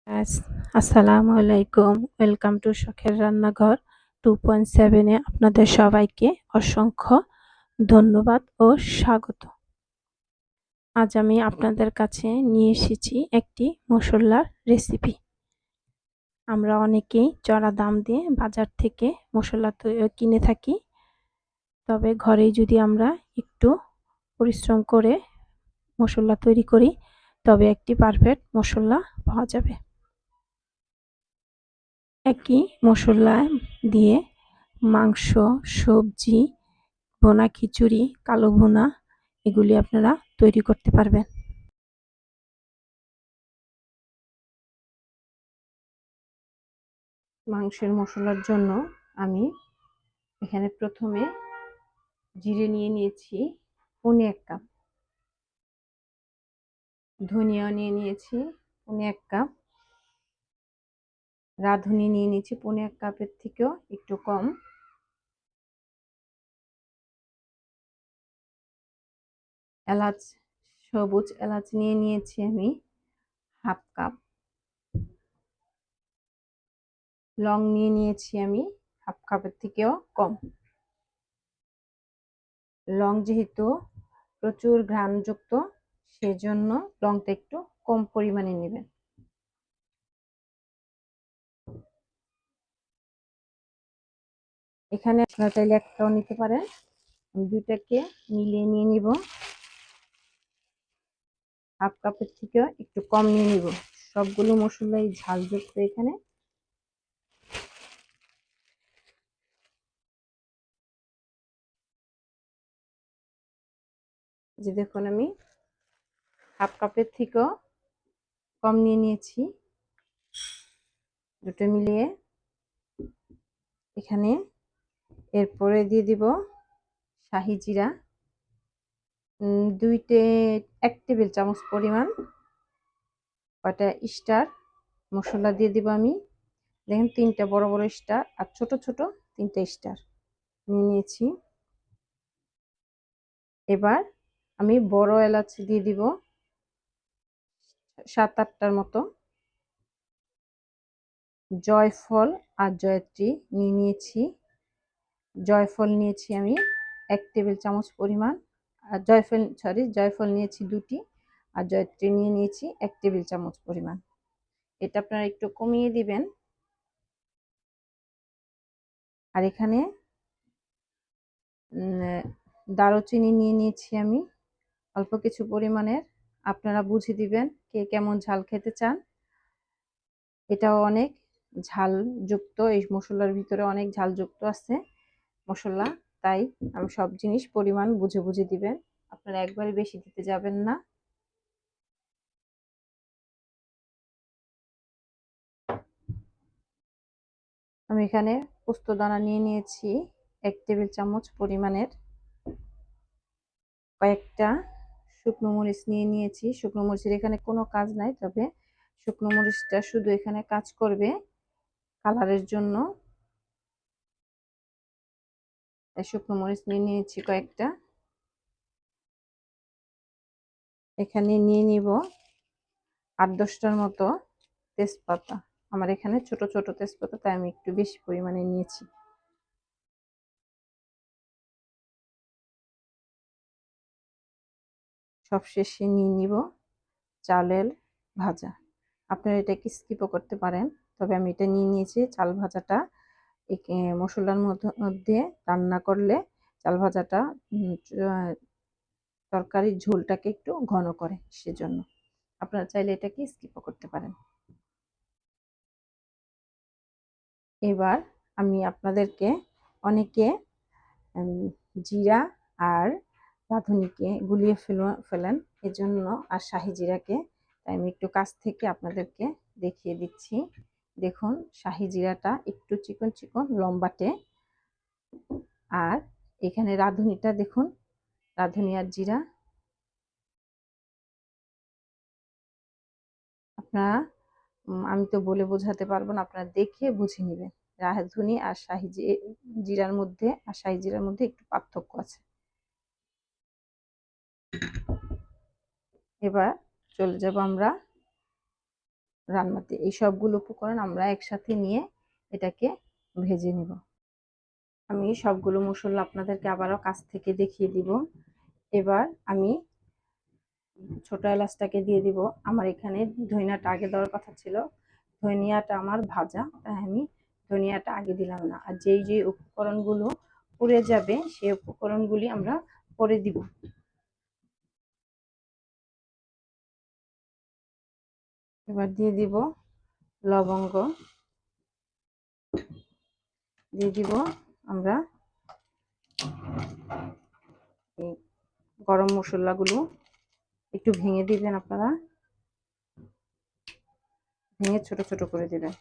আসসালামু আলাইকুম। Welcome to শখের রান্নাঘর 2.7 এ আপনাদের সবাইকে অসংখ্য ধন্যবাদ ও স্বাগত। আজ আমি আপনাদের কাছে নিয়ে এসেছি একটি মসল্লার রেসিপি। আমরা অনেকেই চড়া দাম দিয়ে বাজার থেকে মসল্লা কিনে থাকি। তবে ঘরেই যদি আমরা একটু পরিশ্রম করে মসল্লা তৈরি করি তবে একটি পারফেক্ট মসল্লা পাওয়া যাবে। একই মসল্লা দিয়ে মাংস, সবজি, ভুনা খিচুড়ি, কালো ভুনা এগুলি আপনারা তৈরি করতে পারবেন। মাংসের মশলার জন্য আমি এখানে প্রথমে জিরে নিয়ে নিয়েছি 1.5 কাপ, ধনিয়া নিয়ে নিয়েছি 1.5 কাপ, রাঁধুনি নিয়ে নিয়েছি 1.5 কাপের থেকেও একটু কম, এলাচ, সবুজ এলাচ নিয়ে নিয়েছি আমি 1/2 কাপ, লং নিয়ে নিয়েছি আমি 1/2 কাপের থেকেও কম। লং যেহেতু প্রচুর ঘ্রাণযুক্ত সেজন্য লংটা একটু কম পরিমাণে নেবেন। এখানে আপনারা চাইলে একটাও নিতে পারেন। আমি দুইটাকে মিলিয়ে নিয়ে নিব, 1/2 কাপের থেকে একটু কম নিয়ে নিব। সবগুলো মশলাই ঝালযুক্ত। এখানে যে দেখুন আমি 1/2 কাপের থেকেও কম নিয়ে নিয়েছি। দুটো মিলিয়ে এখানে এরপরে দিয়ে দিব শাহি জিরা, 1 টেবিল চামচ পরিমাণ। কয়টা স্টার মশলা দিয়ে দিব আমি, দেখেন 3টা বড় বড় স্টার আর ছোট ছোট 3টা স্টার নিয়ে নিয়েছি। এবার আমি বড় এলাচ দিয়ে দিব 7-8টার মতো, জয়ফল আর জয়ত্রী নিয়ে নিয়েছি। জয়ফল নিয়েছি আমি 1 টেবিল চামচ পরিমাণ, আর জয়ফল নিয়েছি 2টি, আর জয়ত্রী নিয়ে নিয়েছি 1 টেবিল চামচ পরিমাণ। এটা আপনারা একটু কমিয়ে দিবেন। আর এখানে দারুচিনি নিয়ে নিয়েছি আমি অল্প কিছু পরিমাণের, আপনারা বুঝে দিবেন কে কেমন ঝাল খেতে চান। এটাও অনেক ঝালযুক্ত, এই মশলার ভিতরে অনেক ঝালযুক্ত আছে মশলা, তাই আমি সব জিনিস পরিমাণ বুঝে বুঝে দিবেন। আপনারা একবারে বেশি দিতে যাবেন না। আমি এখানে পোস্তদানা নিয়ে নিয়েছি 1 টেবিল চামচ পরিমাণের, কয়েকটা শুকনো মরিচ নিয়ে নিয়েছি। শুকনো মরিচের এখানে কোনো কাজ নাই, তবে শুকনো মরিচটা শুধু এখানে কাজ করবে কালারের জন্য। শুকনো মরিচ নিয়ে নিয়েছি কয়েকটা। এখানে নিয়ে নিব 8-10টার মতো তেজপাতা। আমার এখানে ছোট ছোট তেজপাতা, তাই আমি একটু বেশি পরিমাণে নিয়েছি। সবশেষে নিয়ে নিব চালের ভাজা। আপনারা এটাকে স্কিপও করতে পারেন, তবে আমি এটা নিয়ে নিয়েছি। চাল ভাজাটা মশলার মধ্যে রান্না করলে চাল ভাজাটা তরকারির ঝোলটাকে একটু ঘন করে, সেজন্য আপনারা চাইলে এটাকে স্কিপও করতে পারেন। এবার আমি আপনাদেরকে, অনেকে জিরা আর রাঁধুনিকে গুলিয়ে ফেলেন এজন্য, আর শাহি জিরাকে, তাই আমি একটু কাছ থেকে আপনাদেরকে দেখিয়ে দিচ্ছি। দেখুন শাহি জিরাটা একটু চিকন চিকন লম্বাটে, আর এখানে রাঁধুনিটা দেখুন, রাঁধুনি আর জিরা আপনারা, আমি তো বলে বোঝাতে পারবো না, আপনারা দেখে বুঝে নেবেন। রাঁধুনি আর শাহি জিরার মধ্যে আর শাহি জিরার মধ্যে একটু পার্থক্য আছে। এবার চলে যাব আমরা রান্নাতে। এই সবগুলো উপকরণ আমরা একসাথে নিয়ে এটাকে ভেজে নিব। আমি সবগুলো মশলা আপনাদেরকে আবারও কাছ থেকে দেখিয়ে দিব। এবার আমি ছোট এলাচটাকে দিয়ে দিব। আমার এখানে ধনিয়াটা আগে দেওয়ার কথা ছিল, ধনিয়াটা আমার ভাজা, তাই আমি ধনিয়াটা আগে দিলাম না। আর যেই যে উপকরণগুলো পুড়ে যাবে সেই উপকরণগুলি আমরা পরে দিব। এবার দিয়ে দিব লবঙ্গ, দিয়ে দিব আমরা এই গরম মশলাগুলো একটু ভেঙে দিবেন, আপনারা ভেঙে ছোট ছোট করে দিবেন।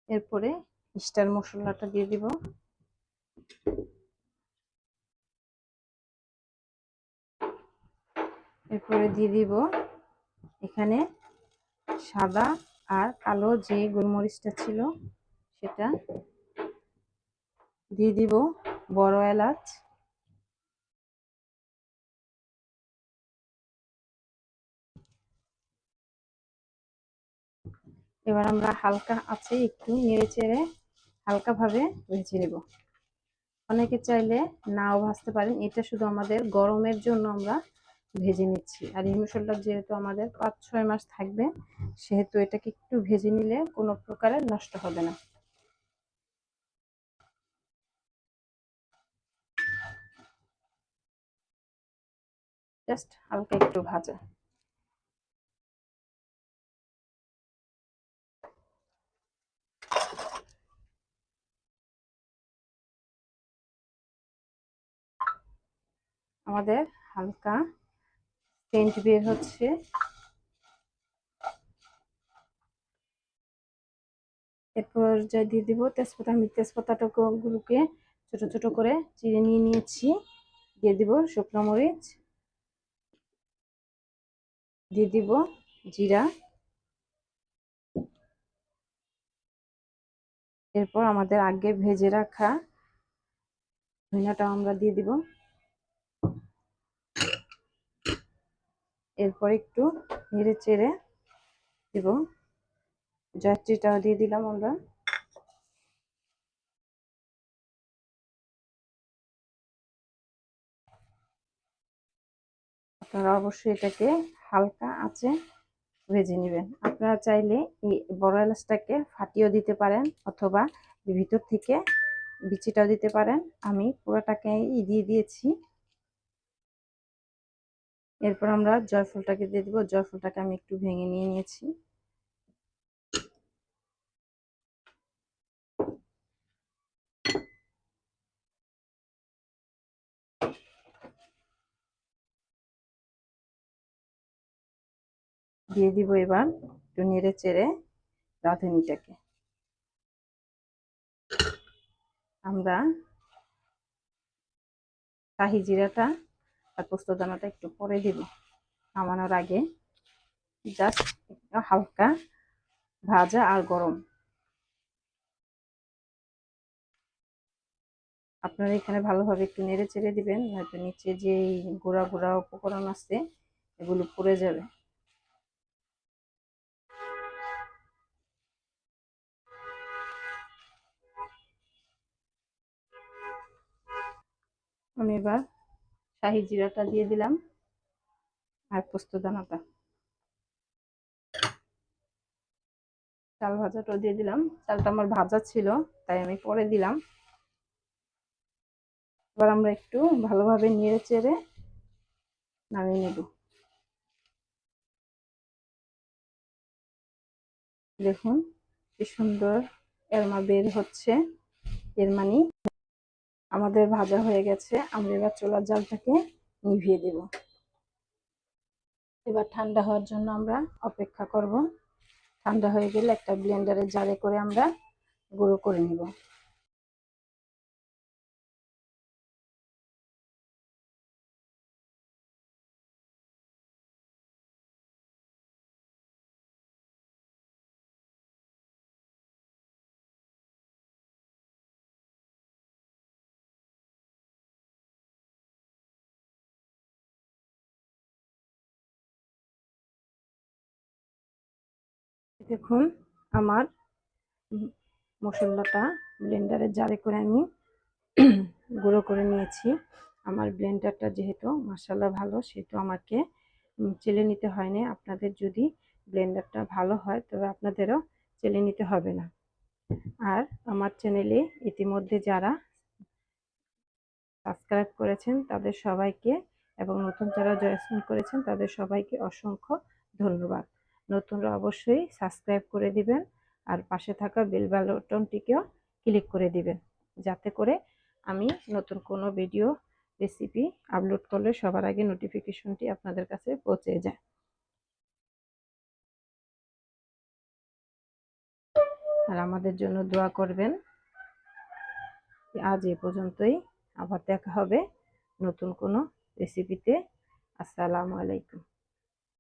এরপরে স্টার মশলাটা দিয়ে দিব। এরপরে দিয়ে দিব এখানে সাদা আর কালো যে গোলমরিচটা ছিল সেটা দিয়ে দিব, বড় এলাচ, এবার আমরা হালকা আছে একটু নেড়ে চেড়ে হালকাভাবে ভেজে নেব। অনেকে চাইলে নাও ভাজতে পারেন, এটা শুধু আমাদের গরমের জন্য আমরা ভেজে নিচ্ছি। আর এই মশলাটা যেহেতু আমাদের 5-6 মাস থাকবে, সেহেতু এটাকে একটু ভেজে নিলে কোনো প্রকারের নষ্ট হবে না। জাস্ট হালকা একটু ভাজা। আমাদের হালকা সেন্ট বের হচ্ছে। এরপর যা দিয়ে দিব তেজপাতা। আমি তেজপাতাগুলোকে ছোট ছোট করে চিড়ে নিয়ে নিয়েছি। দিয়ে দিব শুকনো মরিচ, দিয়ে দিব জিরা, এরপর আমাদের আগে ভেজে রাখা ধনিয়াটা আমরা দিয়ে দিব। এরপর একটু নেড়ে চেড়ে দিব, জয়ত্রীটাও দিয়ে দিলাম আমরা। আপনারা অবশ্যই এটাকে হালকা আঁচে ভেজে নেবেন। আপনারা চাইলে এই বড় এলাচটাকে ফাটিয়েও দিতে পারেন, অথবা ভিতর থেকে বিচিটাও দিতে পারেন। আমি পুরোটাকে দিয়ে দিয়েছি। এরপর আমরা জয়ফলটাকে দিয়ে দিব। জয়ফলটাকে আমি একটু ভেঙে নিয়ে নিয়েছি। দিয়ে দিব এবার একটু নেড়ে চেড়ে রাঁধুনিটাকে। আমরা শাহি জিরাটা আর পোস্ত দানাটা একটু পরে দিব নামানোর আগে, জাস্ট হালকা ভাজা আর গরম। আপনারা এখানে ভালোভাবে একটু নেড়ে চেড়ে দিবেন, নয়তো নিচে যে গুঁড়া গুঁড়া উপকরণ আছে এগুলো পুড়ে যাবে। আমি এবার শাহি জিরাটা দিয়ে দিলাম আর পোস্ত দানাটা, চাল ভাজাটাও দিয়ে দিলাম। চালটা আমার ভাজা ছিল তাই আমি পরে দিলাম। এবার আমরা একটু ভালোভাবে নেড়ে চেড়ে নামিয়ে নেব। দেখুন কি সুন্দর এরমা বের হচ্ছে, এর মানে আমাদের ভাজা হয়ে গেছে। আমরা এবার চুলার জালটাকে নিভিয়ে দেব। এবার ঠান্ডা হওয়ার জন্য আমরা অপেক্ষা করব। ঠান্ডা হয়ে গেলে একটা ব্লেন্ডারের জারে করে আমরা গুঁড়ো করে নিব। দেখুন আমার মশলাটা ব্লেন্ডারের জারে করে আমি গুঁড়ো করে নিয়েছি। আমার ব্লেন্ডারটা যেহেতু মাশাআল্লাহ ভালো, সেহেতু আমাকে চেলে নিতে হয়নি। আপনাদের যদি ব্লেন্ডারটা ভালো হয় তবে আপনাদেরও চেলে নিতে হবে না। আর আমার চ্যানেলে ইতিমধ্যে যারা সাবস্ক্রাইব করেছেন তাদের সবাইকে এবং নতুন যারা জয়েন করেছেন তাদের সবাইকে অসংখ্য ধন্যবাদ। নতুনরা অবশ্যই সাবস্ক্রাইব করে দিবেন আর পাশে থাকা বেল বাটনটিকেও ক্লিক করে দিবেন, যাতে করে আমি নতুন কোনো ভিডিও রেসিপি আপলোড করলে সবার আগে নোটিফিকেশনটি আপনাদের কাছে পৌঁছে যায়। আর আমাদের জন্য দোয়া করবেন। আজ এ পর্যন্তই, আবার দেখা হবে নতুন কোনো রেসিপিতে। আসসালামু আলাইকুম।